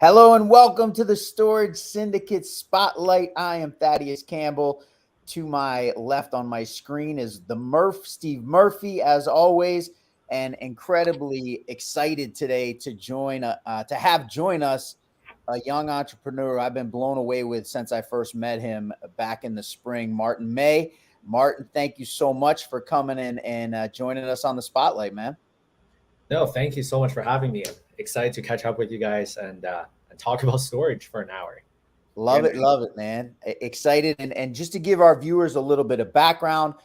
Hello and welcome to the Storage Syndicate Spotlight. I am Thaddeus Campbell. To my left on my screen is the Steve Murphy, as always, and incredibly excited today to join us a young entrepreneur I've been blown away with since I first met him back in the spring, Martin Mei. Martin, thank you so much for coming in and joining us on the Spotlight, man. No, thank you so much for having me. I'm excited to catch up with you guys and talk about storage for an hour. Love it, man. Excited. And just to give our viewers a little bit of background,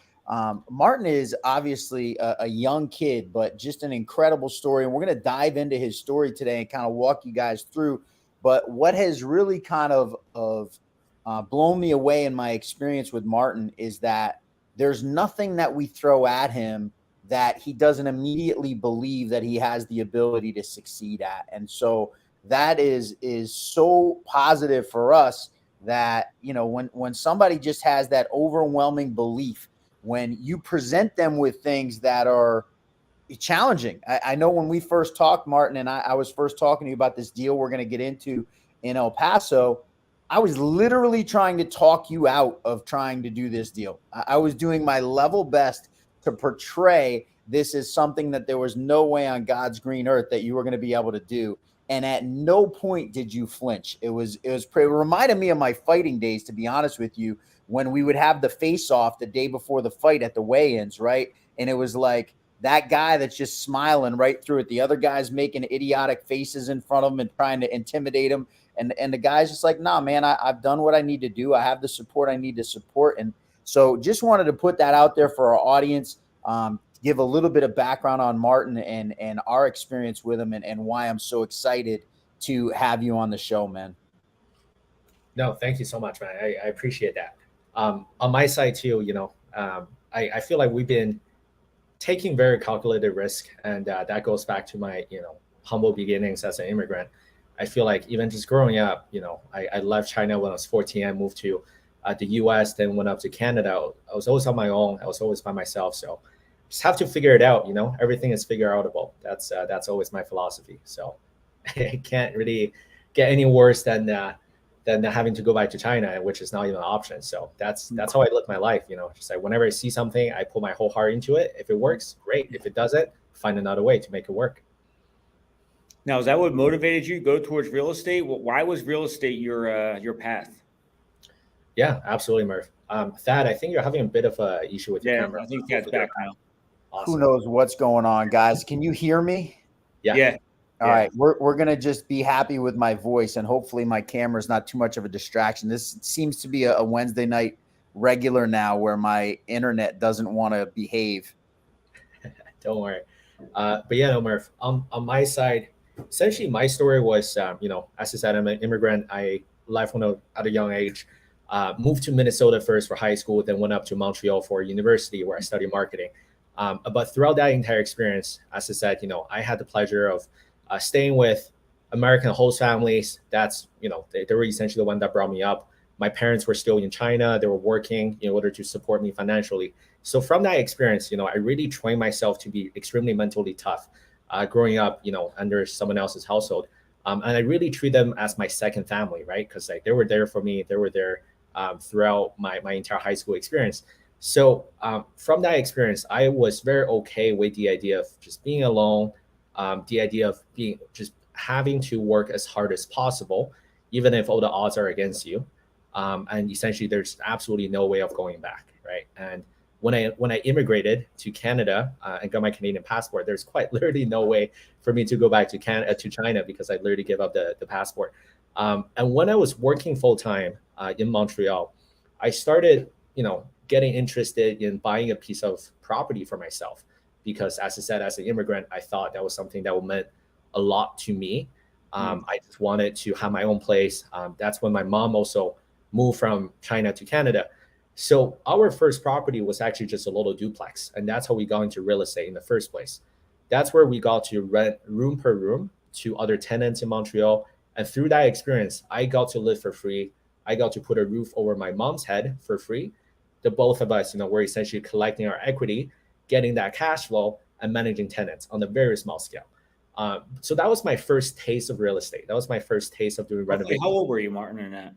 Martin is obviously a young kid, but just an incredible story. And we're going to dive into his story today and kind of walk you guys through. But what has really kind of blown me away in my experience with Martin is that there's nothing that we throw at him that he doesn't immediately believe that he has the ability to succeed at. And so that is so positive for us that, when somebody just has that overwhelming belief, when you present them with things that are challenging. I know when we first talked, Martin, and I was first talking to you about this deal we're going to get into in El Paso, I was literally trying to talk you out of trying to do this deal. I was doing my level best to portray this as something that there was no way on God's green earth that you were going to be able to do. And at no point did you flinch. It reminded me of my fighting days, to be honest with you, when we would have the face off the day before the fight at the weigh-ins, right? And it was like that guy that's just smiling right through it. The other guy's making idiotic faces in front of him and trying to intimidate him. And the guy's just like, nah, man, I've done what I need to do. I have the support I need to support. And so just wanted to put that out there for our audience. Give a little bit of background on Martin and our experience with him and why I'm so excited to have you on the show, man. No, thank you so much, man. I appreciate that. On my side too, I feel like we've been taking very calculated risk, and that goes back to my humble beginnings as an immigrant. I feel like even just growing up, I left China when I was 14. I moved to the U.S., then went up to Canada. I was always on my own. I was always by myself. So just have to figure it out. Everything is figure outable. That's always my philosophy. So it can't really get any worse than having to go back to China, which is not even an option. So that's how I live my life. Just like whenever I see something, I put my whole heart into it. If it works, great. If it doesn't, find another way to make it work. Now, is that what motivated you to go towards real estate? Why was real estate your path? Yeah, absolutely, Murph. Thad, I think you're having a bit of a issue with your camera. I think that's back now. Awesome. Who knows what's going on, guys? Can you hear me? Yeah. All right. We're going to just be happy with my voice, and hopefully my camera is not too much of a distraction. This seems to be a Wednesday night regular now where my internet doesn't want to behave. Don't worry. But yeah, no, Murph, on my side, essentially my story was, as I said, I'm an immigrant. I left at a young age, moved to Minnesota first for high school, then went up to Montreal for university where I studied marketing. But throughout that entire experience, as I said, I had the pleasure of staying with American host families. That's, they were essentially the one that brought me up. My parents were still in China. They were working in order to support me financially. So from that experience, I really trained myself to be extremely mentally tough, growing up, under someone else's household. And I really treat them as my second family, right? Because they were there for me. They were there throughout my entire high school experience. So from that experience, I was very okay with the idea of just being alone, the idea of just having to work as hard as possible, even if all the odds are against you. And essentially, there's absolutely no way of going back, right? And when I immigrated to Canada and got my Canadian passport, there's quite literally no way for me to go back to China because I literally gave up the passport. And when I was working full time in Montreal, I started, getting interested in buying a piece of property for myself because, as I said, as an immigrant, I thought that was something that would meant a lot to me. I just wanted to have my own place. That's when my mom also moved from China to Canada. So our first property was actually just a little duplex, and that's how we got into real estate in the first place. That's where we got to rent room per room to other tenants in Montreal. And through that experience, I got to live for free. I got to put a roof over my mom's head for free. The both of us, were essentially collecting our equity, getting that cash flow, and managing tenants on a very small scale. So that was my first taste of real estate. That was my first taste of doing Okay, renovation. how old were you, Martin, in that?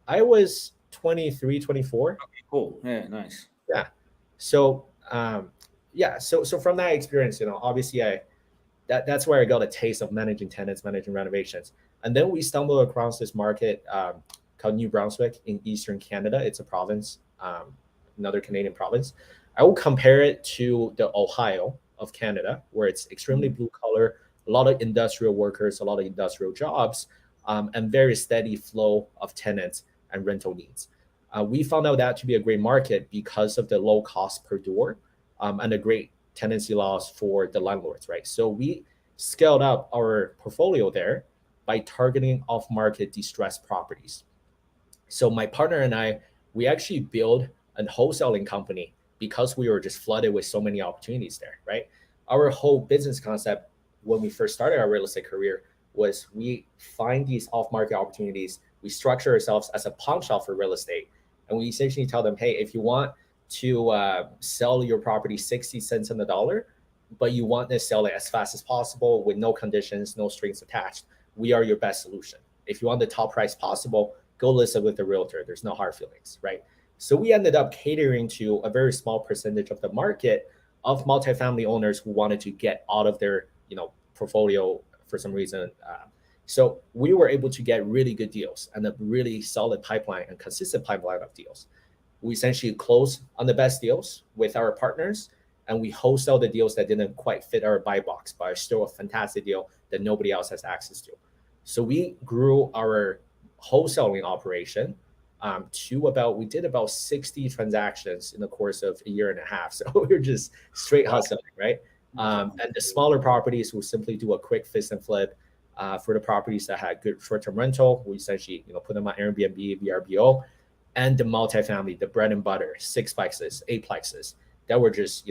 I was 23, 24. Cool. Yeah, nice. Yeah. So yeah, so from that experience, obviously that's where I got a taste of managing tenants, managing renovations. And then we stumbled across this market called New Brunswick in Eastern Canada. It's a province, another Canadian province. I will compare it to the Ohio of Canada, where it's extremely blue collar, a lot of industrial workers, a lot of industrial jobs, and very steady flow of tenants and rental needs. We found out that to be a great market because of the low cost per door and the great tenancy laws for the landlords, right? So we scaled up our portfolio there by targeting off-market distressed properties. So my partner and I, we actually built a wholesaling company because we were just flooded with so many opportunities there, right? Our whole business concept when we first started our real estate career was we find these off-market opportunities, we structure ourselves as a pawn shop for real estate, and we essentially tell them, hey, if you want to sell your property 60 cents on the dollar, but you want to sell it as fast as possible with no conditions, no strings attached, we are your best solution. If you want the top price possible, go list it with the realtor. There's no hard feelings, right? So we ended up catering to a very small percentage of the market of multifamily owners who wanted to get out of their, portfolio for some reason. So we were able to get really good deals and a really solid pipeline and consistent pipeline of deals. We essentially close on the best deals with our partners, and we wholesale the deals that didn't quite fit our buy box, but are still a fantastic deal that nobody else has access to. So we grew our wholesaling operation we did about 60 transactions in the course of a year and a half. So we were just straight hustling, right? And the smaller properties will simply do a quick fix and flip. For the properties that had good short-term rental, we essentially put them on Airbnb, VRBO, and the multifamily, the bread and butter, sixplexes, eightplexes that were just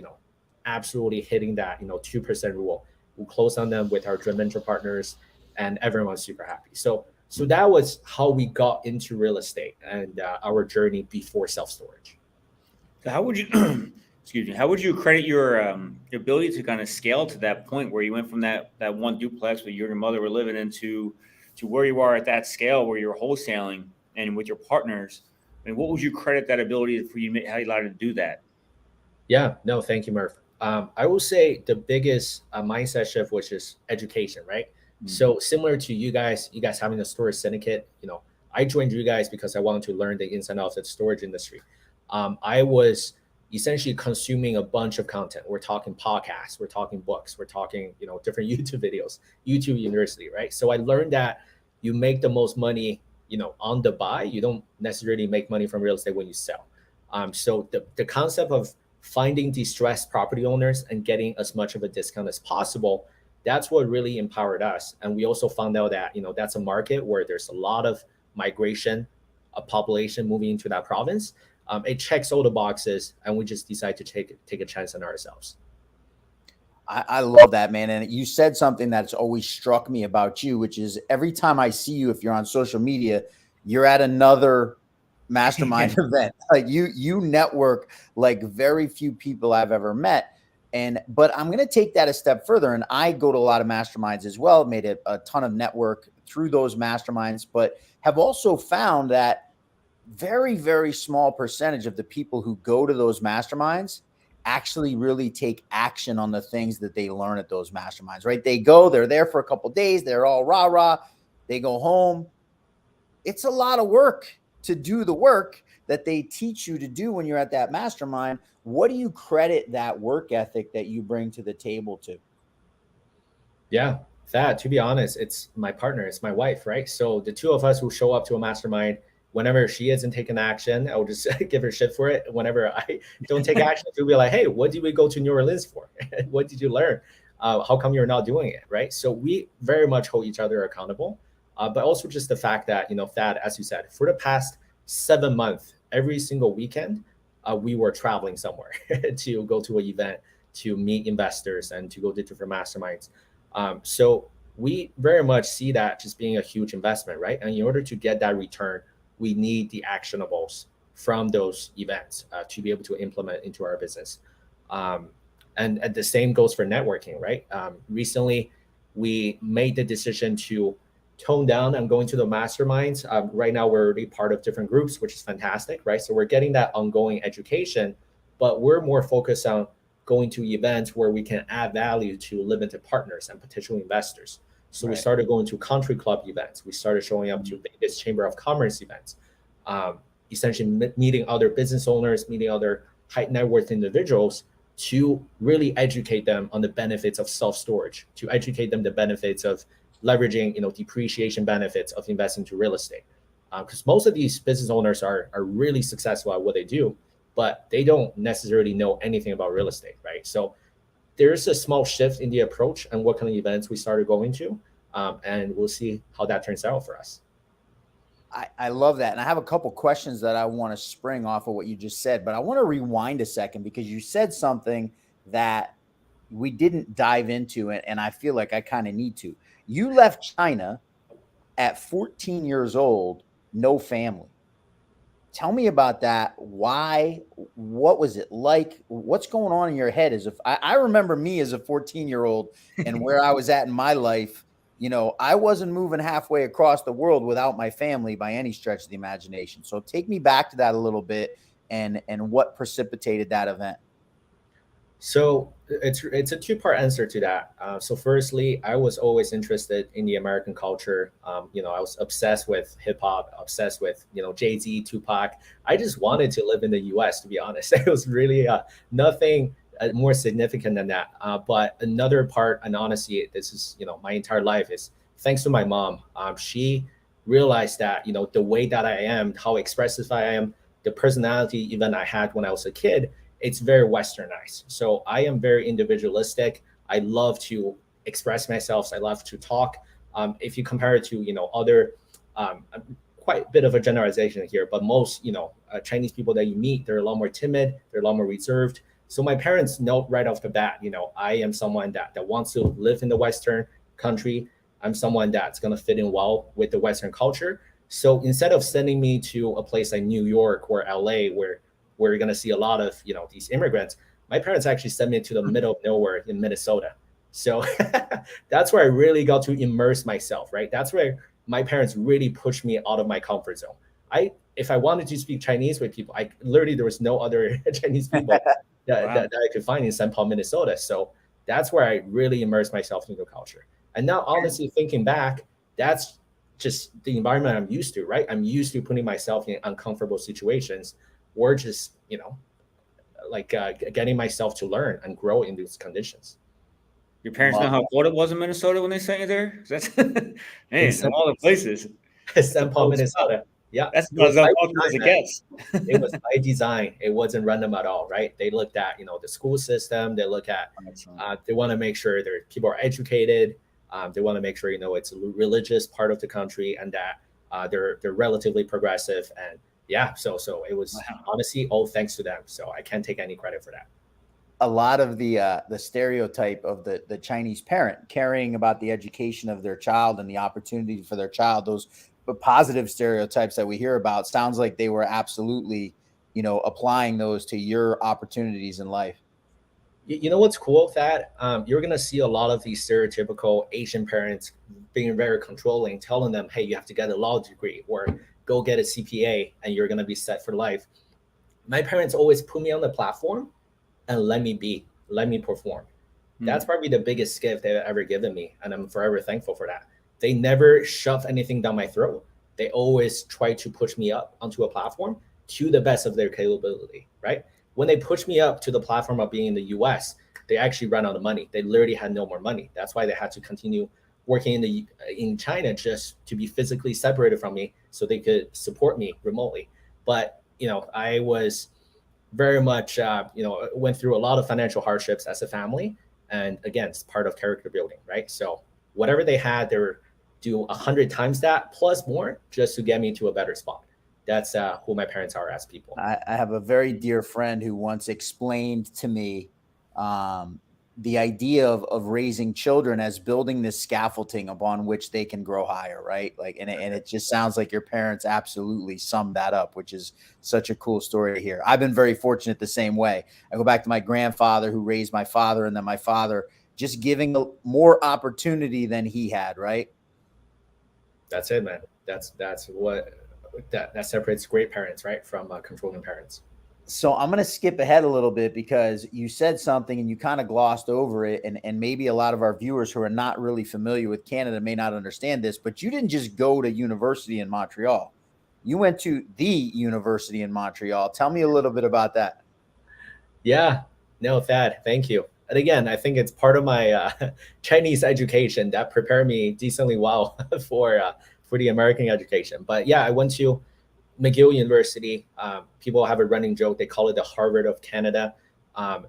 absolutely hitting that 2% rule. We close on them with our joint venture partners, and everyone's super happy. So that was how we got into real estate and our journey before self-storage. So how would you, excuse me, how would you credit your ability to kind of scale to that point where you went from that one duplex where you and your mother were living into to where you are at that scale where you're wholesaling and with your partners? I mean, what would you credit that ability for you? How you allowed to do that? Yeah, no, thank you, Murph. I will say the biggest mindset shift was just education, right? So similar to you guys having a storage syndicate, I joined you guys because I wanted to learn the ins and outs of the storage industry. I was essentially consuming a bunch of content. We're talking podcasts, we're talking books, we're talking, different YouTube videos, YouTube University, right? So I learned that you make the most money, on the buy. You don't necessarily make money from real estate when you sell. So the concept of finding distressed property owners and getting as much of a discount as possible, that's what really empowered us. And we also found out that, that's a market where there's a lot of migration, a population moving into that province. It checks all the boxes, and we just decide to take a chance on ourselves. I love that, man. And you said something that's always struck me about you, which is every time I see you, if you're on social media, you're at another mastermind event. Like you network like very few people I've ever met. But I'm going to take that a step further. And I go to a lot of masterminds as well, made a ton of network through those masterminds, but have also found that very, very small percentage of the people who go to those masterminds actually really take action on the things that they learn at those masterminds, right? They're there for a couple of days. They're all rah, rah. They go home. It's a lot of work to do the work that they teach you to do when you're at that mastermind. What do you credit that work ethic that you bring to the table to? Yeah, that, to be honest, it's my partner, it's my wife, right? So the two of us who show up to a mastermind, whenever she isn't taking action, I'll just give her shit for it. Whenever I don't take action, she'll be like, hey, what did we go to New Orleans for? What did you learn? How come you're not doing it, right? So we very much hold each other accountable. But also just the fact that, Thad, as you said, for the past 7 months, every single weekend, we were traveling somewhere to go to an event, to meet investors, and to go to different masterminds. So we very much see that just being a huge investment, right? And in order to get that return, we need the actionables from those events to be able to implement into our business. And the same goes for networking, right? Recently, we made the decision to tone down and going to the masterminds. Right now, we're already part of different groups, which is fantastic, right? So we're getting that ongoing education, but we're more focused on going to events where we can add value to limited partners and potential investors. So we started going to country club events. We started showing up to Vegas Chamber of Commerce events, essentially meeting other business owners, meeting other high net worth individuals to really educate them on the benefits of self-storage, to educate them the benefits of leveraging, depreciation benefits of investing to real estate. Because most of these business owners are really successful at what they do, but they don't necessarily know anything about real estate, right? So there's a small shift in the approach and what kind of events we started going to, and we'll see how that turns out for us. I love that. And I have a couple questions that I want to spring off of what you just said, but I want to rewind a second because you said something that we didn't dive into it, and I feel like I kind of need to. You left China at 14 years old, no family. Tell me about that. Why? What was it like? What's going on in your head? I remember me as a 14-year-old and where I was at in my life. I wasn't moving halfway across the world without my family by any stretch of the imagination. So take me back to that a little bit and what precipitated that event. So it's a two-part answer to that. So firstly, I was always interested in the American culture. I was obsessed with hip hop, obsessed with Jay-Z, Tupac. I just wanted to live in the U.S. To be honest. It was really nothing more significant than that. But another part, and honestly, this is my entire life is thanks to my mom. She realized that the way that I am, how expressive I am, the personality even I had when I was a kid, it's very westernized. So I am very individualistic. I love to express myself. I love to talk. If you compare it to other, quite a bit of a generalization here, but most Chinese people that you meet, they're a lot more timid. They're a lot more reserved. So my parents know right off the bat, I am someone that wants to live in the Western country. I'm someone that's going to fit in well with the Western culture. So instead of sending me to a place like New York or LA, where you're going to see a lot of these immigrants, my parents actually sent me to the middle of nowhere in Minnesota. So that's where I really got to immerse myself, right? That's where my parents really pushed me out of my comfort zone. If I wanted to speak Chinese with people, there was no other Chinese people that I could find in St. Paul, Minnesota. So that's where I really immersed myself into the culture. And now, honestly, thinking back, that's just the environment I'm used to, right? I'm used to putting myself in uncomfortable situations or just, getting myself to learn and grow in these conditions. Your parents know how cold it was in Minnesota when they sent you there? That's man, all the places. St. Paul, Minnesota. Yeah, that's about as cold as it gets. It was by design. It wasn't random at all, right? They looked at the school system. They look at they want to make sure their people are educated. They want to make sure it's a religious part of the country and that they're relatively progressive. And yeah, so it was honestly all thanks to them. So I can't take any credit for that. A lot of the stereotype of the Chinese parent caring about the education of their child and the opportunity for their child, those positive stereotypes that we hear about, sounds like they were absolutely, applying those to your opportunities in life. You know what's cool with that? You're going to see a lot of these stereotypical Asian parents being very controlling, telling them, hey, you have to get a law degree or go get a CPA and you're going to be set for life. My parents always put me on the platform and let me perform. That's probably the biggest gift they've ever given me. And I'm forever thankful for that. They never shove anything down my throat. They always try to push me up onto a platform to the best of their capability, right? When they pushed me up to the platform of being in the US, they actually ran out of money. They literally had no more money. That's why they had to continue working in China just to be physically separated from me so they could support me remotely. But, I was very much, went through a lot of financial hardships as a family. And again, it's part of character building, right? So whatever they had, they were do 100 times that plus more just to get me to a better spot. That's who my parents are as people. I have a very dear friend who once explained to me the idea of raising children as building this scaffolding upon which they can grow higher, right? And it just sounds like your parents absolutely summed that up, which is such a cool story to hear. I've been very fortunate the same way. I go back to my grandfather who raised my father, and then my father just giving more opportunity than he had, right? That's it, man. That's what that separates great parents, right, from controlling parents. So I'm going to skip ahead a little bit because you said something and you kind of glossed over it. And maybe a lot of our viewers who are not really familiar with Canada may not understand this, but you didn't just go to university in Montreal. You went to the university in Montreal. Tell me a little bit about that. Yeah, no, Thad, thank you. And again, I think it's part of my Chinese education that prepared me decently well for the American education. But yeah, I went to McGill University. People have a running joke; they call it the Harvard of Canada.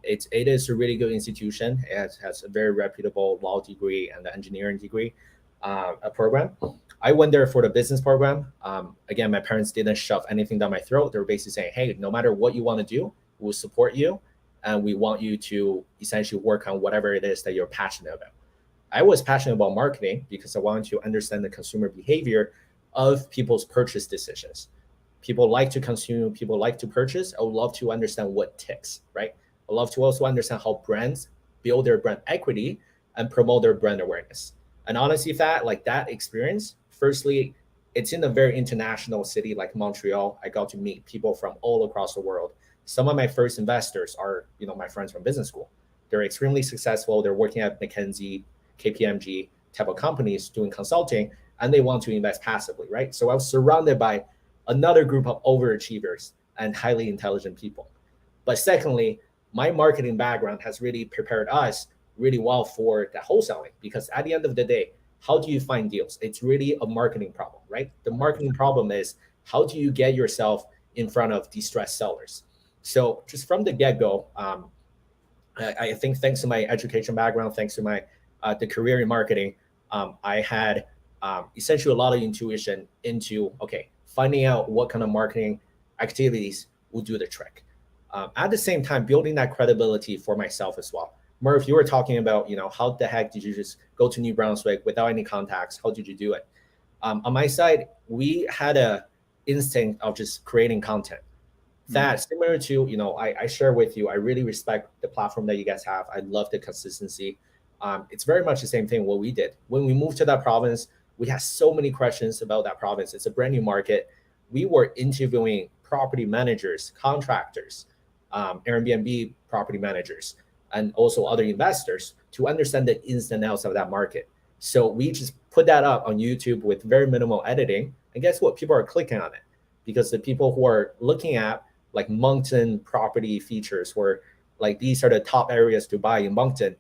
It is a really good institution. It has a very reputable law degree and the engineering degree a program. I went there for the business program. Again, my parents didn't shove anything down my throat. They were basically saying, "Hey, no matter what you want to do, we'll support you, and we want you to essentially work on whatever it is that you're passionate about." I was passionate about marketing because I wanted to understand the consumer behavior of people's purchase decisions. People like to consume, people like to purchase. I would love to understand what ticks, right? I love to also understand how brands build their brand equity and promote their brand awareness. And honestly, that experience, firstly, it's in a very international city like Montreal. I got to meet people from all across the world. Some of my first investors are, my friends from business school. They're extremely successful. They're working at McKinsey, KPMG type of companies doing consulting, and they want to invest passively, right? So I was surrounded by another group of overachievers and highly intelligent people. But secondly, my marketing background has really prepared us really well for the wholesaling, because at the end of the day, how do you find deals? It's really a marketing problem, right? The marketing problem is, how do you get yourself in front of distressed sellers? So just from the get-go, I think thanks to my education background, thanks to my the career in marketing, I had essentially a lot of intuition into, okay, finding out what kind of marketing activities will do the trick. At the same time, building that credibility for myself as well. Murph, you were talking about, how the heck did you just go to New Brunswick without any contacts? How did you do it? On my side, we had a instinct of just creating content. That similar to, I share with you, I really respect the platform that you guys have. I love the consistency. It's very much the same thing what we did. When we moved to that province, we had so many questions about that province. It's a brand new market. We were interviewing property managers, contractors, Airbnb property managers, and also other investors to understand the ins and outs of that market. So we just put that up on YouTube with very minimal editing. And guess what? People are clicking on it, because the people who are looking at like Moncton property features, where like these are the top areas to buy in Moncton,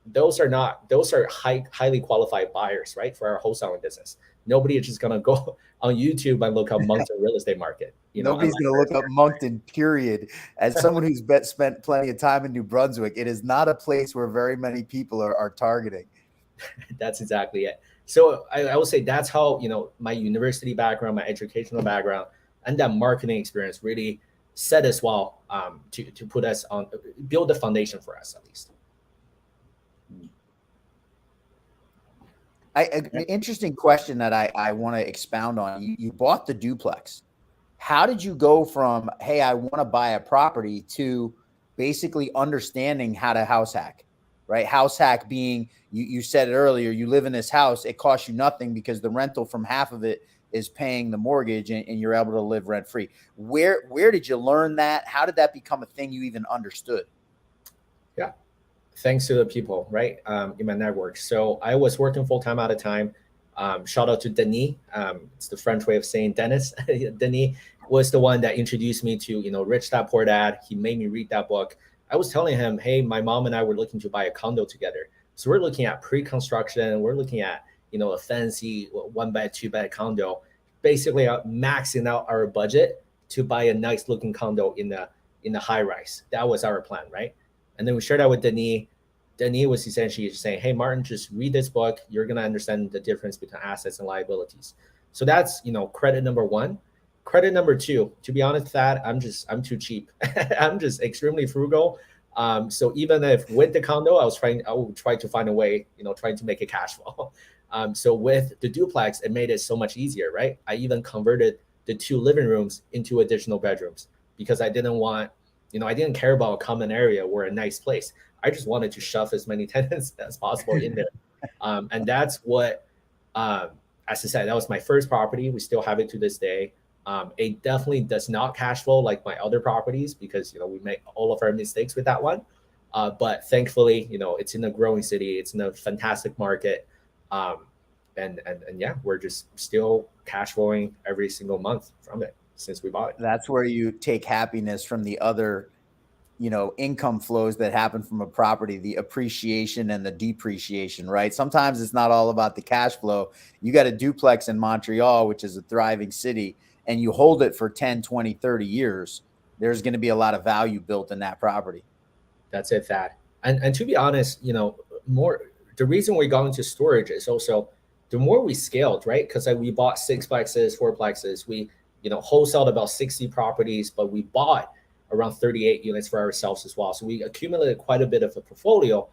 those are highly qualified buyers, right, for our wholesaling business. Nobody is just gonna go on YouTube and look up Moncton real estate market. Nobody's going to look up Moncton, period. As someone who's spent plenty of time in New Brunswick, it is not a place where very many people are targeting. That's exactly it. So I would say that's how, my university background, my educational background, and that marketing experience really set us well to put us on, build the foundation for us at least. An interesting question that I want to expound on. You bought the duplex. How did you go from, hey, I want to buy a property, to basically understanding how to house hack, right? House hack being, you said it earlier, you live in this house, it costs you nothing because the rental from half of it is paying the mortgage, and you're able to live rent free. Where did you learn that? How did that become a thing you even understood? Yeah. Thanks to the people, right, in my network. So I was working full-time at a time. Shout out to Denis. It's the French way of saying Dennis. Denis was the one that introduced me to, Rich Dad Poor Dad. He made me read that book. I was telling him, hey, my mom and I were looking to buy a condo together. So we're looking at pre-construction. We're looking at, a fancy 1-bed, 2-bed condo, basically maxing out our budget to buy a nice looking condo in the high rise. That was our plan, right? And then we shared that with Denis. Denis was essentially saying, hey, Martin, just read this book. You're going to understand the difference between assets and liabilities. So that's, credit number one. Credit number two, to be honest, that I'm too cheap. I'm just extremely frugal. So even if with the condo, I would try to find a way, trying to make it cash flow. So with the duplex, it made it so much easier, right? I even converted the 2 living rooms into additional bedrooms, because I didn't want, I didn't care about a common area or a nice place. I just wanted to shove as many tenants as possible in there. And that's what, um, as I said, that was my first property. We still have it to this day. It definitely does not cash flow like my other properties because, we make all of our mistakes with that one. But thankfully, it's in a growing city. It's in a fantastic market. Um, and yeah, we're just still cash flowing every single month from it since we bought it. That's where you take happiness from the other, income flows that happen from a property, the appreciation and the depreciation, right? Sometimes it's not all about the cash flow. You got a duplex in Montreal, which is a thriving city, and you hold it for 10, 20, 30 years. There's going to be a lot of value built in that property. That's it, Thad. And to be honest, more the reason we got into storage is also the more we scaled, right? Because we bought 6plexes, 4plexes, we wholesaled about 60 properties, but we bought around 38 units for ourselves as well. So we accumulated quite a bit of a portfolio.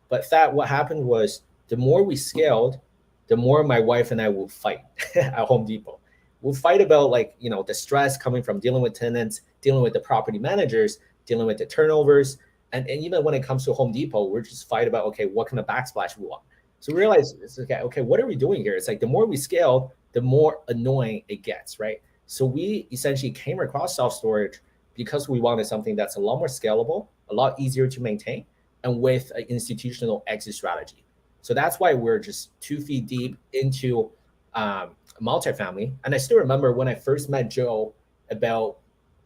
But that what happened was the more we scaled, the more my wife and I will fight at Home Depot. We'll fight about the stress coming from dealing with tenants, dealing with the property managers, dealing with the turnovers. And even when it comes to Home Depot, we're just fight about, okay, what kind of backsplash we want. So we realize it's okay, what are we doing here? It's like the more we scale, the more annoying it gets, right? So we essentially came across self-storage because we wanted something that's a lot more scalable, a lot easier to maintain, and with an institutional exit strategy. So that's why we're just 2 feet deep into multifamily. And I still remember when I first met Joe about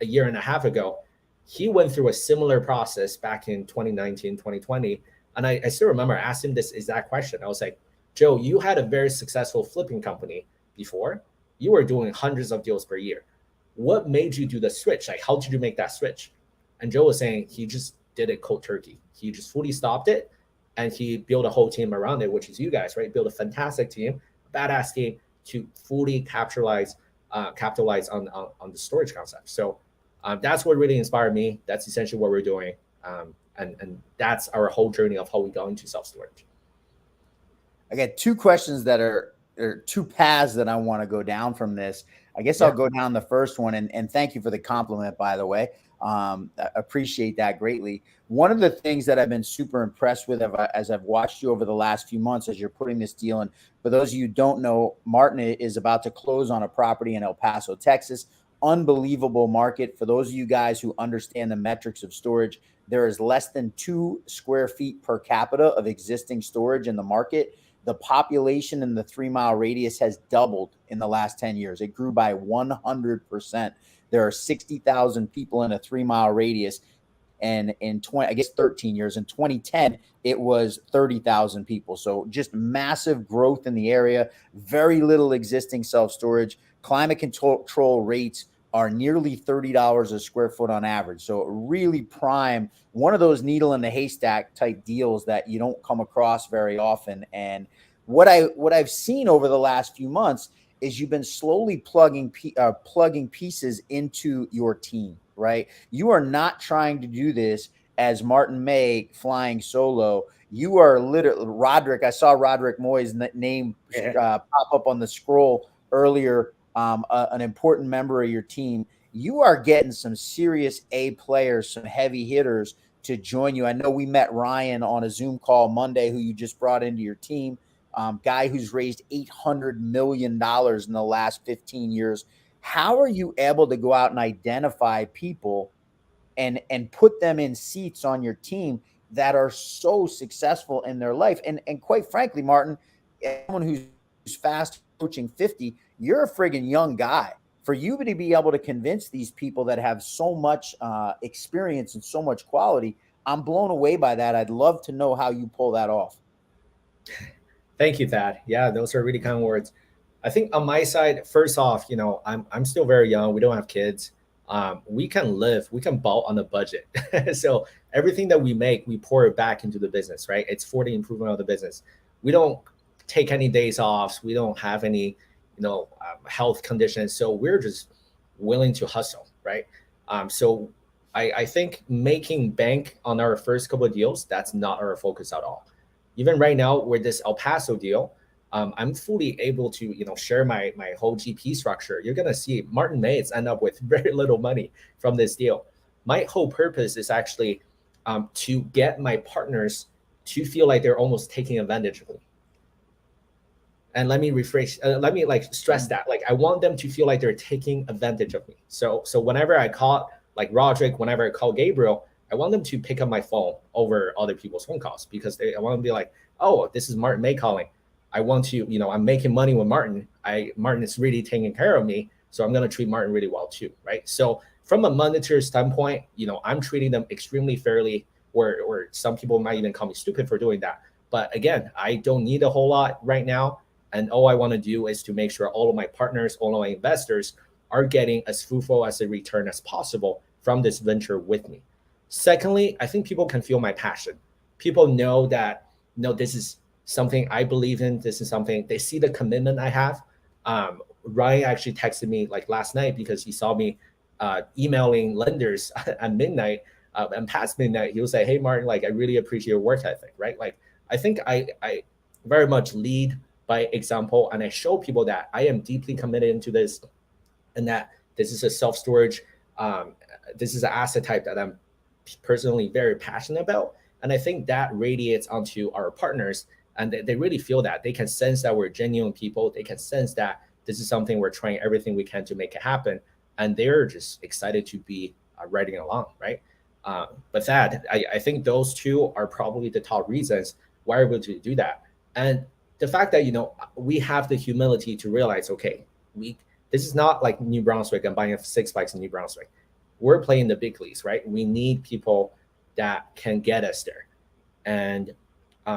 a year and a half ago, he went through a similar process back in 2019, 2020. And I still remember I asked him this exact question. I was like, Joe, you had a very successful flipping company before. You were doing hundreds of deals per year. What made you do the switch? Like, how did you make that switch? And Joe was saying he just did it cold turkey. He just fully stopped it and he built a whole team around it, which is you guys, right? Build a fantastic team, badass team to fully capitalize on the storage concept. So that's what really inspired me. That's essentially what we're doing. And that's our whole journey of how we got into self-storage. I got two questions that are two paths that I want to go down from this. I guess I'll go down the first one, and thank you for the compliment, by the way. I appreciate that greatly. One of the things that I've been super impressed with as I've watched you over the last few months as you're putting this deal in, for those of you who don't know, Martin is about to close on a property in El Paso, Texas. Unbelievable market. For those of you guys who understand the metrics of storage, there is less than 2 square feet per capita of existing storage in the market. The population in the 3-mile radius has doubled in the last 10 years. It grew by 100%. There are 60,000 people in a 3-mile radius. And in 13 years, in 2010, it was 30,000 people. So just massive growth in the area, very little existing self-storage. Climate control rates are nearly $30 a square foot on average. So really prime, one of those needle in the haystack type deals that you don't come across very often. And what I've seen over the last few months is you've been slowly plugging pieces into your team, right? You are not trying to do this as Martin Mei flying solo. You are literally Roderick. I saw Roderick Moy's name pop up on the scroll earlier. An important member of your team. You are getting some serious A players, some heavy hitters to join you. I know we met Ryan on a Zoom call Monday, who you just brought into your team. Guy who's raised $800 million in the last 15 years. How are you able to go out and identify people and put them in seats on your team that are so successful in their life? And quite frankly, Martin, someone who's fast approaching 50, you're a friggin' young guy. For you to be able to convince these people that have so much experience and so much quality, I'm blown away by that. I'd love to know how you pull that off. Thank you, Thad. Yeah, those are really kind words. I think on my side, first off, I'm still very young. We don't have kids. We can ball on a budget. So everything that we make, we pour it back into the business, right? It's for the improvement of the business. We don't take any days off. We don't have any, health conditions. So we're just willing to hustle, right? So I think making bank on our first couple of deals, that's not our focus at all. Even right now with this El Paso deal, I'm fully able to, share my whole GP structure. You're going to see Martin Mei end up with very little money from this deal. My whole purpose is actually to get my partners to feel like they're almost taking advantage of me. And let me rephrase, let me like stress that, like I want them to feel like they're taking advantage of me. So whenever I call like Roderick, whenever I call Gabriel, I want them to pick up my phone over other people's phone calls, because I want to be like, oh, this is Martin Mei calling. I want to, I'm making money with Martin. Martin is really taking care of me, so I'm going to treat Martin really well too, right? So from a monetary standpoint, I'm treating them extremely fairly, or some people might even call me stupid for doing that. But again, I don't need a whole lot right now. And all I want to do is to make sure all of my partners, all of my investors are getting as fruitful as a return as possible from this venture with me. Secondly, I think people can feel my passion. People know that, this is something I believe in. This is something, they see the commitment I have. Ryan actually texted me like last night because he saw me emailing lenders at midnight and past midnight. He was like, hey, Martin, like, I really appreciate your work ethic, right? Like, I think I very much lead by example, and I show people that I am deeply committed into this, and that this is a self-storage, this is an asset type that I'm personally very passionate about. And I think that radiates onto our partners, and they really feel that. They can sense that we're genuine people. They can sense that this is something we're trying everything we can to make it happen, and they're just excited to be riding along, right? But that, I think those two are probably the top reasons why we're able to do that. And the fact that, we have the humility to realize, okay, this is not like New Brunswick and buying 6 bikes in New Brunswick. We're playing the big leagues, right? We need people that can get us there. And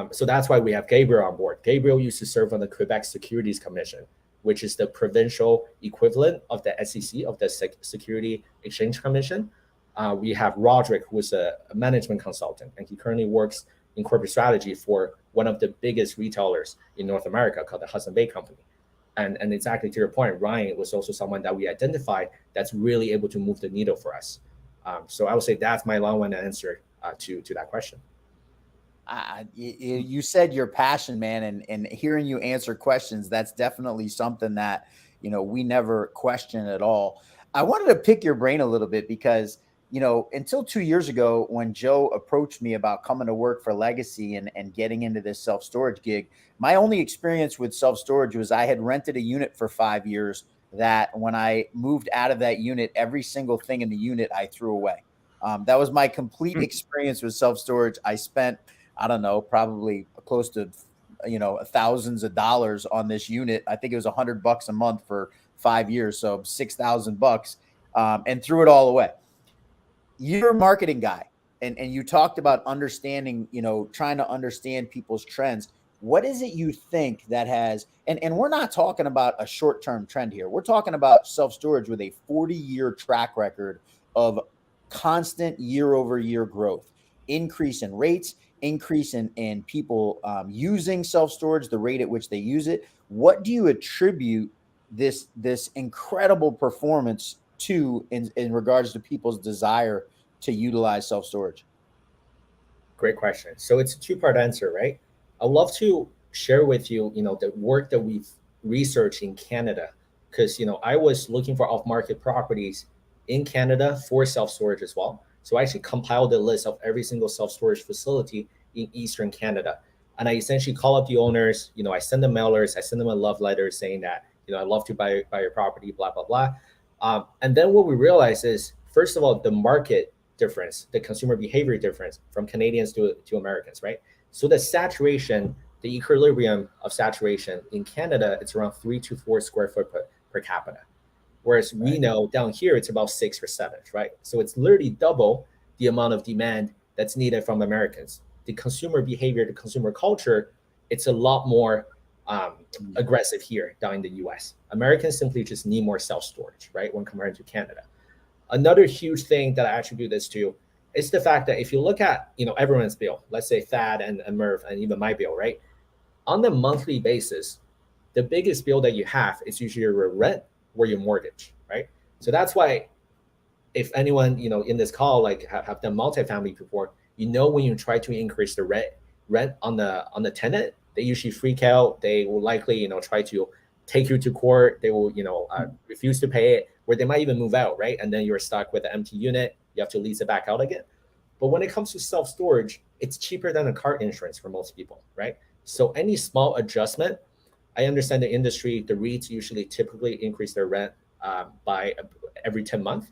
so that's why we have Gabriel on board. Gabriel used to serve on the Quebec Securities Commission, which is the provincial equivalent of the SEC, of the Security Exchange Commission. We have Roderick, who is a management consultant, and he currently works in corporate strategy for one of the biggest retailers in North America called the Hudson Bay Company. And exactly to your point, Ryan was also someone that we identified that's really able to move the needle for us. So I would say that's my long-winded answer to that question. You said your passion, man, and hearing you answer questions, that's definitely something that, we never question at all. I wanted to pick your brain a little bit because, until 2 years ago, when Joe approached me about coming to work for Legacy and getting into this self-storage gig, my only experience with self-storage was I had rented a unit for 5 years that when I moved out of that unit, every single thing in the unit I threw away. That was my complete experience with self-storage. I spent, I don't know, probably close to, thousands of dollars on this unit. I think it was $100 a month for 5 years. So $6,000, and threw it all away. You're a marketing guy, and you talked about understanding, trying to understand people's trends. What is it you think that has, and we're not talking about a short-term trend here. We're talking about self-storage with a 40-year track record of constant year-over-year growth, increase in rates, increase in people using self-storage, the rate at which they use it. What do you attribute this incredible performance to in regards to people's desire to utilize self-storage? Great question. So it's a two-part answer, right? I'd love to share with you, the work that we've researched in Canada, because, I was looking for off-market properties in Canada for self-storage as well. So I actually compiled a list of every single self-storage facility in Eastern Canada. And I essentially call up the owners, I send them mailers, I send them a love letter saying that, I'd love to buy your property, blah, blah, blah. And then what we realize is, first of all, the market difference, the consumer behavior difference from Canadians to Americans, right? So the saturation, the equilibrium of saturation in Canada, it's around 3 to 4 square foot per capita. Whereas we know down here, it's about 6 or 7, right? So it's literally double the amount of demand that's needed from Americans. The consumer behavior, the consumer culture, it's a lot more aggressive here down in the US. Americans simply just need more self-storage, right? When compared to Canada. Another huge thing that I attribute this to is the fact that if you look at, everyone's bill, let's say Thad and Merv and even my bill, right? On the monthly basis, the biggest bill that you have is usually your rent or your mortgage, right? So that's why if anyone, in this call, like have done multifamily before, when you try to increase the rent on the tenant, they usually freak out. They will likely, try to take you to court. They will, refuse to pay it, or they might even move out, right? And then you're stuck with an empty unit. You have to lease it back out again. But when it comes to self-storage, it's cheaper than a car insurance for most people, right? So any small adjustment, I understand the industry, the REITs usually typically increase their rent by every 10 months.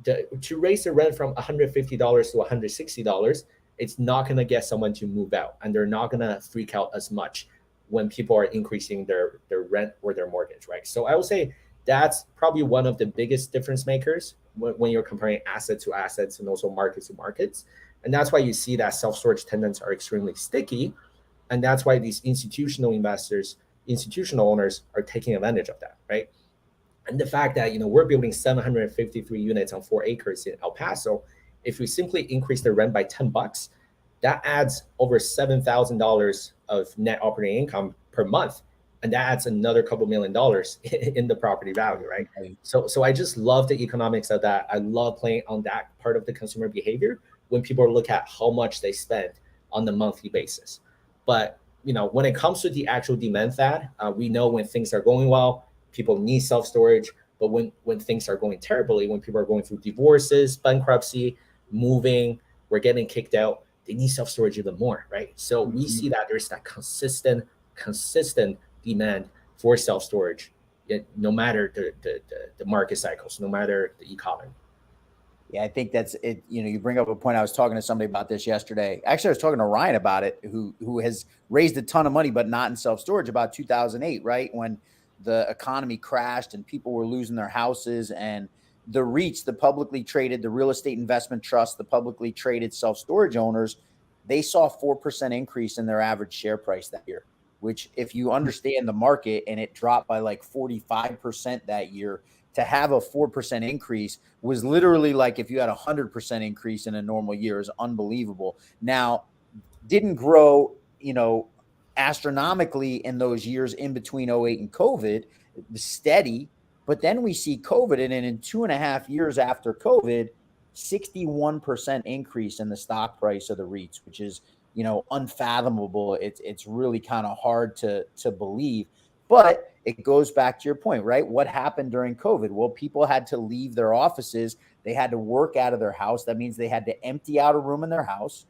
To raise the rent from $150 to $160, it's not going to get someone to move out, and they're not going to freak out as much when people are increasing their rent or their mortgage, right? So I would say that's probably one of the biggest difference makers when you're comparing asset to assets and also market to markets. And that's why you see that self-storage tenants are extremely sticky. And that's why these institutional investors, institutional owners are taking advantage of that, right? And the fact that, we're building 753 units on 4 acres in El Paso, if we simply increase the rent by $10, that adds over $7,000 of net operating income per month. And that adds another couple $1 million in the property value, right? So I just love the economics of that. I love playing on that part of the consumer behavior when people look at how much they spend on the monthly basis. But when it comes to the actual demand side, we know when things are going well, people need self-storage. But when things are going terribly, when people are going through divorces, bankruptcy, moving, we're getting kicked out, they need self-storage even more, right? So we see that there's that consistent demand for self-storage, no matter the market cycles, no matter the economy. Yeah, I think that's it. You bring up a point. I was talking to somebody about this yesterday. Actually, I was talking to Ryan about it, who has raised a ton of money, but not in self-storage, about 2008, right? When the economy crashed and people were losing their houses, and the REITs, the publicly traded, the real estate investment trust, the publicly traded self-storage owners, they saw a 4% increase in their average share price that year, which if you understand the market, and it dropped by like 45% that year, to have a 4% increase was literally like if you had a 100% increase in a normal year. Is unbelievable. Now, didn't grow, astronomically in those years in between 08 and COVID, steady. But then we see COVID, and in 2.5 years after COVID, 61% increase in the stock price of the REITs, which is, unfathomable. It's really kind of hard to believe. But it goes back to your point, right? What happened during COVID? Well, people had to leave their offices. They had to work out of their house. That means they had to empty out a room in their house,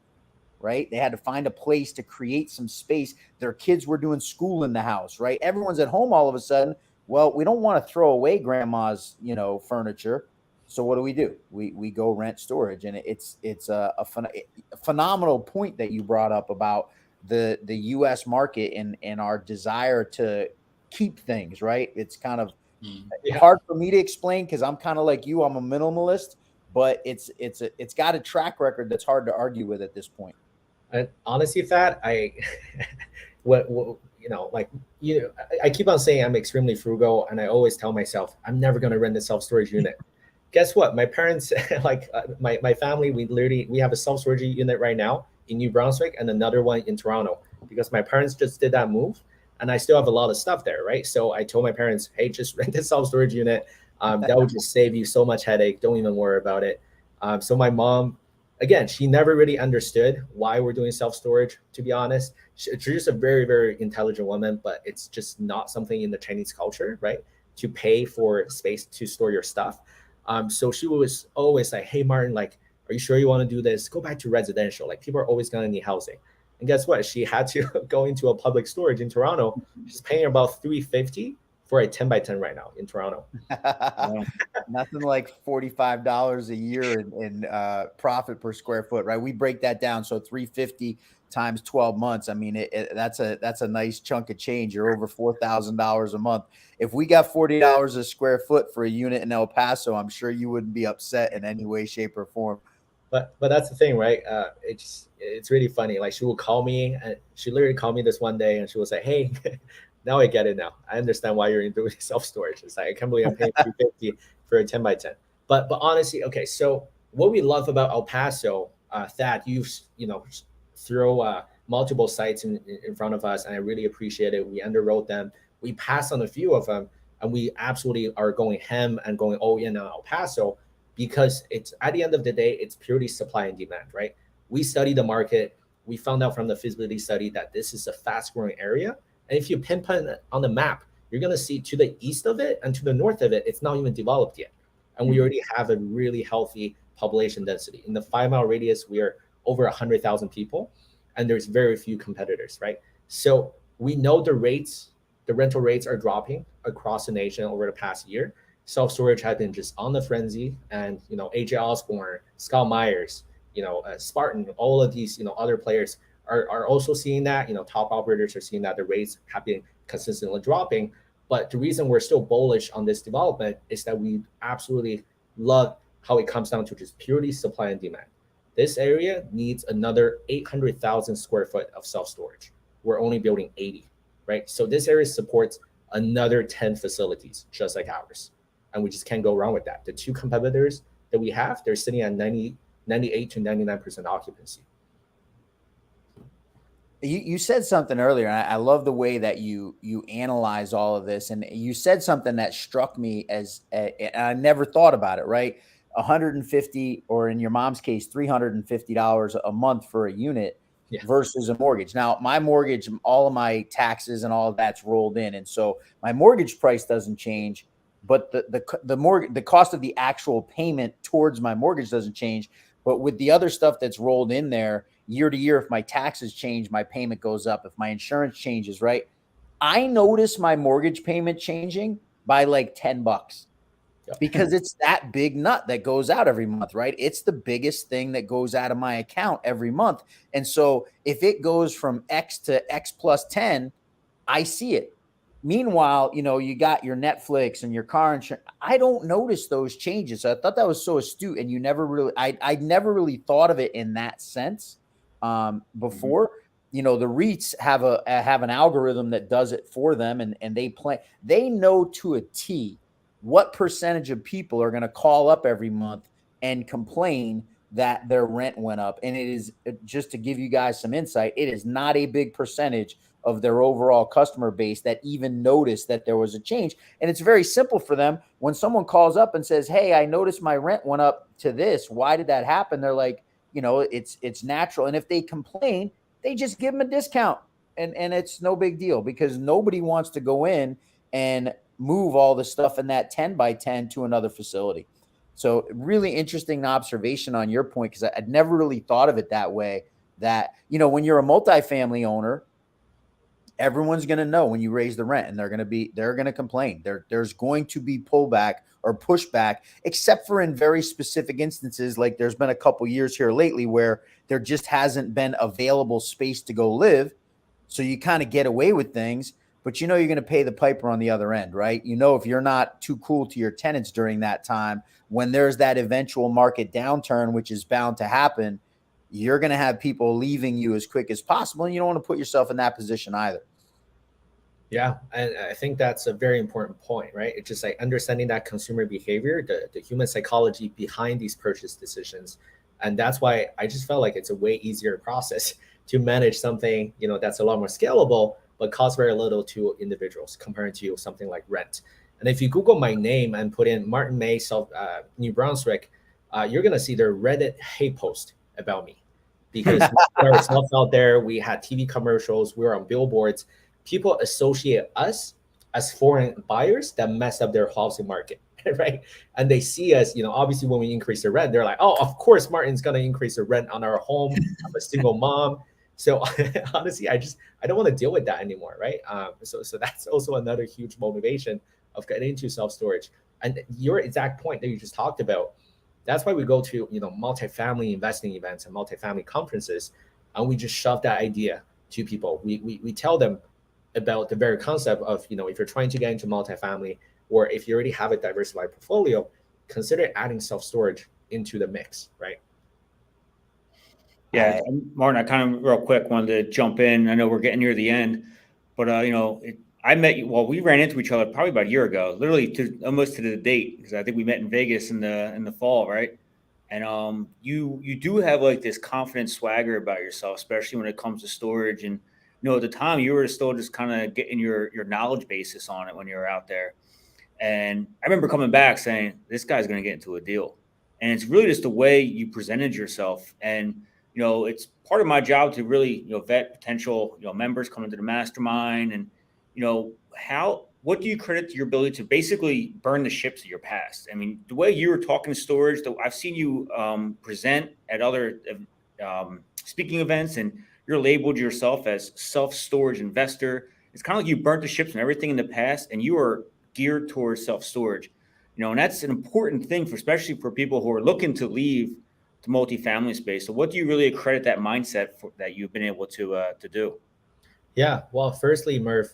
right? They had to find a place to create some space. Their kids were doing school in the house, right? Everyone's at home all of a sudden. Well, we don't want to throw away grandma's, furniture. So what do? We go rent storage. And it's a phenomenal point that you brought up about the U.S. market and our desire to keep things, right? It's kind of hard for me to explain because I'm kind of like you. I'm a minimalist, but it's got a track record that's hard to argue with at this point. And honestly, Thad, I keep on saying I'm extremely frugal, and I always tell myself I'm never going to rent a self-storage unit. Guess what? My parents, my family, we have a self-storage unit right now in New Brunswick and another one in Toronto, because my parents just did that move, and I still have a lot of stuff there, right? So I told my parents, hey, just rent a self-storage unit. That would just save you so much headache. Don't even worry about it. So my mom, again, she never really understood why we're doing self-storage, to be honest. She's just a very, very intelligent woman, but it's just not something in the Chinese culture, right? To pay for space to store your stuff. So she was always like, hey, Martin, like, are you sure you want to do this? Go back to residential. Like, people are always going to need housing. And guess what? She had to go into a public storage in Toronto. She's paying about $350 for a 10 by 10 right now in Toronto. Nothing like $45 a year in profit per square foot, right? We break that down. So $350 times 12 months. I mean, that's a nice chunk of change. You're over $4,000 a month. If we got $40 a square foot for a unit in El Paso, I'm sure you wouldn't be upset in any way, shape, or form. But that's the thing, right? It's really funny. Like, she will call me, and she literally called me this one day, and she was like, hey, now I get it now. I understand why you're doing self-storage. It's like, I can't believe I'm paying $350 for a 10 by 10. But honestly, okay, so what we love about El Paso, Thad, you throw multiple sites in front of us, and I really appreciate it. We underwrote them. We passed on a few of them, and we absolutely are going ham and going all in on El Paso, because it's, at the end of the day, it's purely supply and demand, right? We study the market. We found out from the feasibility study that this is a fast-growing area. And if you pinpoint it on the map, you're going to see to the east of it and to the north of it, it's not even developed yet. And we already have a really healthy population density. In the 5 mile radius, we are over 100,000 people, and there's very few competitors, right? So we know the rental rates are dropping across the nation over the past year. Self-storage has been just on the frenzy, and AJ Osborne, Scott Myers, Spartan, all of these other players are also seeing that. Top operators are seeing that the rates have been consistently dropping. But the reason we're still bullish on this development is that we absolutely love how it comes down to just purely supply and demand. This area needs another 800,000 square foot of self-storage. We're only building 80, right? So this area supports another 10 facilities just like ours. And we just can't go wrong with that. The two competitors that we have, they're sitting at 98 to 99% occupancy. You said something earlier, and I love the way that you analyze all of this. And you said something that struck me as and I never thought about it. Right, 150, or in your mom's case, $350 a month for a unit versus a mortgage. Now, my mortgage, all of my taxes and all of that's rolled in, and so my mortgage price doesn't change, but the cost of the actual payment towards my mortgage doesn't change. But with the other stuff that's rolled in there year to year, if my taxes change, my payment goes up. If my insurance changes, right? I notice my mortgage payment changing by like $10 because it's that big nut that goes out every month, right? It's the biggest thing that goes out of my account every month. And so if it goes from X to X plus 10, I see it. Meanwhile, you got your Netflix and your car insurance. I don't notice those changes. So I thought that was so astute, and I'd never really thought of it in that sense before. The REITs have an algorithm that does it for them, and they know to a T what percentage of people are going to call up every month and complain that their rent went up. And it is, just to give you guys some insight, it is not a big percentage of their overall customer base that even noticed that there was a change. And it's very simple for them. When someone calls up and says, "Hey, I noticed my rent went up to this. Why did that happen?" They're like, it's natural. And if they complain, they just give them a discount, and it's no big deal, because nobody wants to go in and move all the stuff in that 10 by 10 to another facility. So really interesting observation on your point, because I'd never really thought of it that way, that, when you're a multifamily owner, everyone's going to know when you raise the rent, and they're going to complain. There's going to be pullback or pushback, except for in very specific instances. Like there's been a couple years here lately where there just hasn't been available space to go live. So you kind of get away with things, but you're going to pay the piper on the other end, right? If you're not too cool to your tenants during that time, when there's that eventual market downturn, which is bound to happen, you're going to have people leaving you as quick as possible. And you don't want to put yourself in that position either. Yeah. And I think that's a very important point, right? It's just like understanding that consumer behavior, the human psychology behind these purchase decisions. And that's why I just felt like it's a way easier process to manage something, that's a lot more scalable, but costs very little to individuals compared to something like rent. And if you Google my name and put in Martin Mei, New Brunswick, you're going to see their Reddit hate post about me, because we put ourselves out there. We had TV commercials. We were on billboards. People associate us as foreign buyers that mess up their housing market, right? And they see us, obviously when we increase the rent, they're like, "Oh, of course Martin's going to increase the rent on our home. I'm a single mom." So honestly, I don't want to deal with that anymore, right? So that's also another huge motivation of getting into self-storage. And your exact point that you just talked about, that's why we go to multifamily investing events and multifamily conferences, and we just shove that idea to people. We tell them about the very concept of if you're trying to get into multifamily, or if you already have a diversified portfolio, consider adding self-storage into the mix, right? Yeah, Martin, I kind of real quick wanted to jump in. I know we're getting near the end, but I met you. Well, we ran into each other probably about a year ago, literally almost to the date, because I think we met in Vegas in the fall, right? And you do have like this confident swagger about yourself, especially when it comes to storage. And at the time you were still just kind of getting your knowledge basis on it when you were out there. And I remember coming back saying, "This guy's going to get into a deal." And it's really just the way you presented yourself. And it's part of my job to really, vet potential, members coming to the mastermind. And, what do you credit to your ability to basically burn the ships of your past? I mean, the way you were talking storage, I've seen you present at other speaking events, and you're labeled yourself as self-storage investor. It's kind of like you burnt the ships from everything in the past, and you are geared towards self-storage. And that's an important thing for, especially for people who are looking to leave the multifamily space. So, what do you really accredit that mindset for, that you've been able to do? Yeah. Well, firstly, Murph,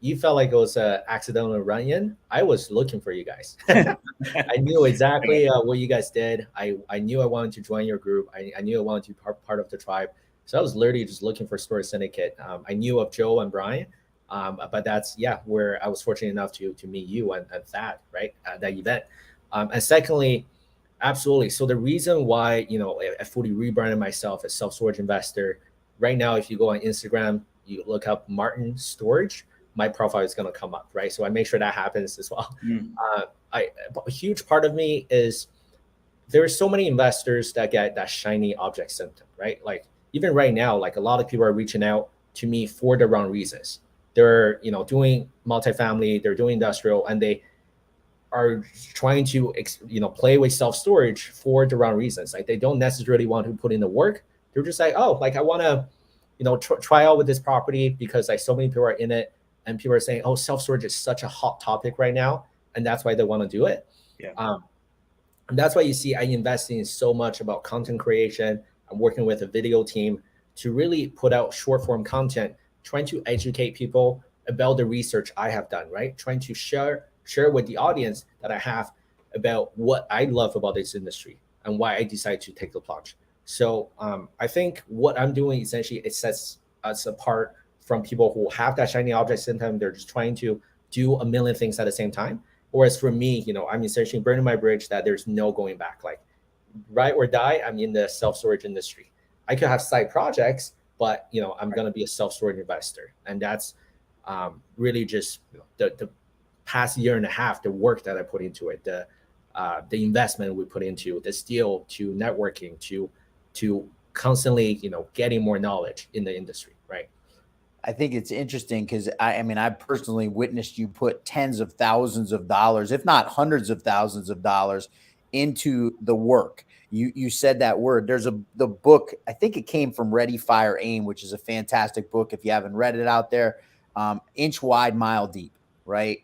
you felt like it was an accidental run-in. I was looking for you guys. I knew exactly what you guys did. I knew I wanted to join your group. I knew I wanted to be part of the tribe. So I was literally just looking for Storage Syndicate. I knew of Joe and Brian, but that's, where I was fortunate enough to meet you and Thad, right, at that event. And secondly, absolutely. So the reason why, I fully rebranded myself as self-storage investor, right now, if you go on Instagram, you look up Martin Storage, my profile is going to come up, right? So I make sure that happens as well. A huge part of me is there are so many investors that get that shiny object symptom, right? Like even right now, like a lot of people are reaching out to me for the wrong reasons. They're, doing multifamily, they're doing industrial, and they are trying to, play with self-storage for the wrong reasons. Like they don't necessarily want to put in the work. They're just like, oh, like I want to, try out with this property because like so many people are in it, and people are saying, oh, self-storage is such a hot topic right now, and that's why they want to do it. And that's why you see I invest in so much about content creation. I'm working with a video team to really put out short form content, trying to educate people about the research I have done, right? Trying to share with the audience that I have about what I love about this industry and why I decided to take the plunge. So I think what I'm doing essentially, it sets us apart from people who have that shiny object syndrome. They're just trying to do a million things at the same time. Whereas for me, I'm essentially burning my bridge that there's no going back. Like ride or die, I'm in the self-storage industry. I could have side projects, but I'm going to be a self-storage investor. And that's really just the past year and a half, the work that I put into it, the investment we put into this deal, to networking, to constantly, getting more knowledge in the industry, right? I think it's interesting because I personally witnessed you put tens of thousands of dollars, if not hundreds of thousands of dollars, into the work. You said that word. There's the book, I think it came from Ready, Fire, Aim, which is a fantastic book. If you haven't read it out there, inch wide, mile deep, right?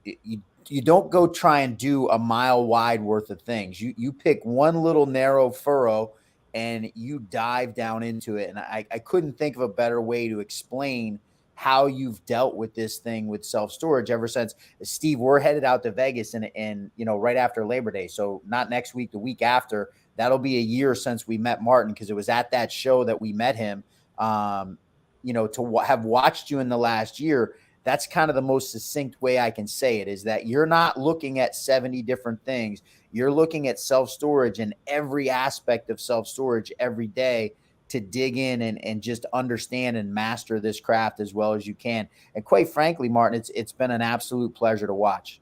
You don't go try and do a mile wide worth of things. You pick one little narrow furrow and you dive down into it. And I couldn't think of a better way to explain how you've dealt with this thing with self-storage ever since. Steve, we're headed out to Vegas and right after Labor Day. So not next week, the week after. That'll be a year since we met Martin, because it was at that show that we met him. To have watched you in the last year, that's kind of the most succinct way I can say it, is that you're not looking at 70 different things. You're looking at self-storage and every aspect of self-storage every day to dig in and just understand and master this craft as well as you can. And quite frankly, Martin, it's been an absolute pleasure to watch.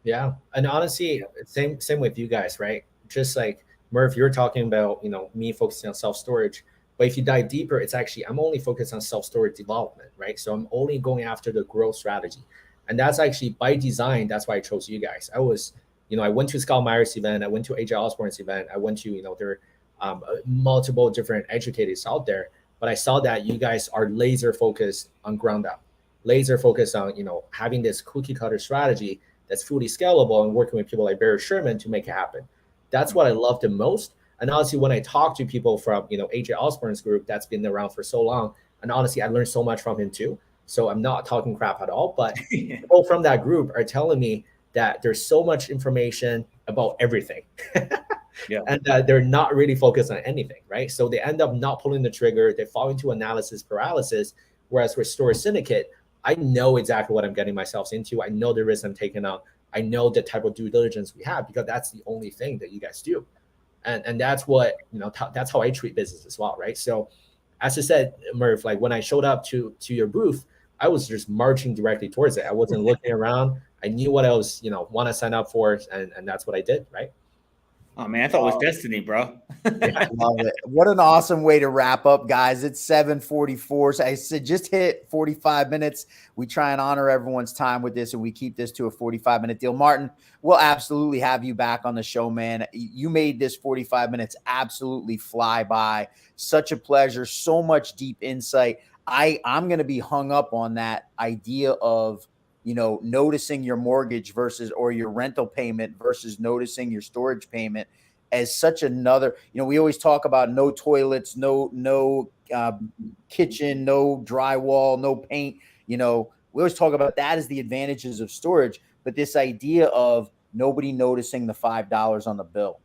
Yeah. And honestly, same with you guys, right? Just like Murph, you're talking about, me focusing on self-storage. But if you dive deeper, it's actually, I'm only focused on self-storage development, right? So I'm only going after the growth strategy. And that's actually by design. That's why I chose you guys. I was, I went to Scott Meyer's event. I went to AJ Osborne's event. I went to, there are multiple different educators out there. But I saw that you guys are laser focused on ground up, laser focused on, having this cookie cutter strategy that's fully scalable and working with people like Barry Sherman to make it happen. That's what I love the most. And honestly, when I talk to people from, AJ Osborne's group that's been around for so long, and honestly, I learned so much from him too. So I'm not talking crap at all, but people from that group are telling me that there's so much information about everything. And they're not really focused on anything, right? So they end up not pulling the trigger. They fall into analysis paralysis. Whereas with Storage Syndicate, I know exactly what I'm getting myself into. I know the risk I'm taking on. I know the type of due diligence we have, because that's the only thing that you guys do. And that's what, that's how I treat business as well, right? So as I said, Murph, like when I showed up to your booth, I was just marching directly towards it. I wasn't looking around. I knew what I was, want to sign up for, and that's what I did, right? Oh man, I thought it was destiny, bro. Yeah. Love it. What an awesome way to wrap up, guys. It's 7:44. So I said just hit 45 minutes. We try and honor everyone's time with this, and we keep this to a 45-minute deal. Martin, we'll absolutely have you back on the show, man. You made this 45 minutes absolutely fly by. Such a pleasure. So much deep insight. I'm going to be hung up on that idea of, noticing your mortgage versus, or your rental payment versus noticing your storage payment as such another, we always talk about no toilets, no kitchen, no drywall, no paint. We always talk about that as the advantages of storage, but this idea of nobody noticing the $5 on the bill,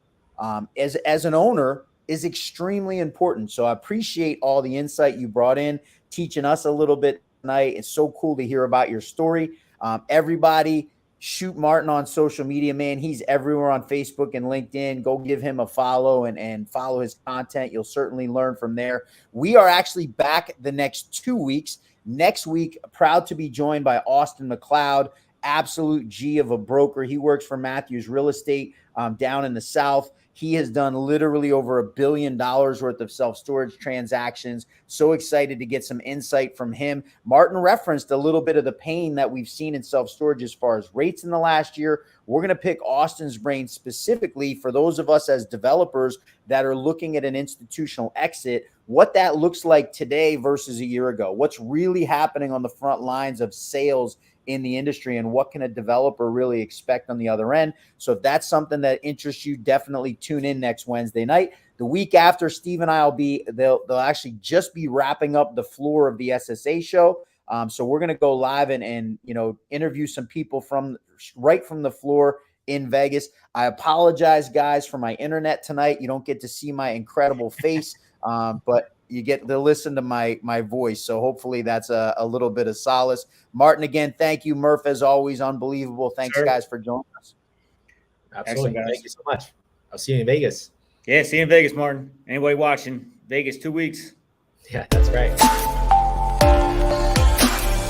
as an owner, is extremely important. So I appreciate all the insight you brought in, teaching us a little bit tonight. It's so cool to hear about your story. Everybody, shoot Martin on social media, man. He's everywhere on Facebook and LinkedIn. Go give him a follow and follow his content. You'll certainly learn from there. We are actually back the next 2 weeks. Next week, proud to be joined by Austin McLeod, absolute G of a broker. He works for Matthews Real Estate down in the South. He has done literally over $1 billion worth of self-storage transactions. So excited to get some insight from him. Martin referenced a little bit of the pain that we've seen in self-storage as far as rates in the last year. We're going to pick Austin's brain specifically for those of us as developers that are looking at an institutional exit, what that looks like today versus a year ago. What's really happening on the front lines of sales in the industry, and what can a developer really expect on the other end. So if that's something that interests you, definitely tune in next Wednesday night. The week after, Steve and I they'll actually just be wrapping up the floor of the SSA show. So we're going to go live and interview some people right from the floor in Vegas. I apologize, guys, for my internet tonight. You don't get to see my incredible face, but you get to listen to my voice. So hopefully that's a little bit of solace. Martin, again, thank you. Murph, as always, unbelievable. Thanks, guys, for joining us. Absolutely. Thank you so much. I'll see you in Vegas. Yeah, see you in Vegas, Martin. Anybody watching, Vegas 2 weeks. Yeah, that's right.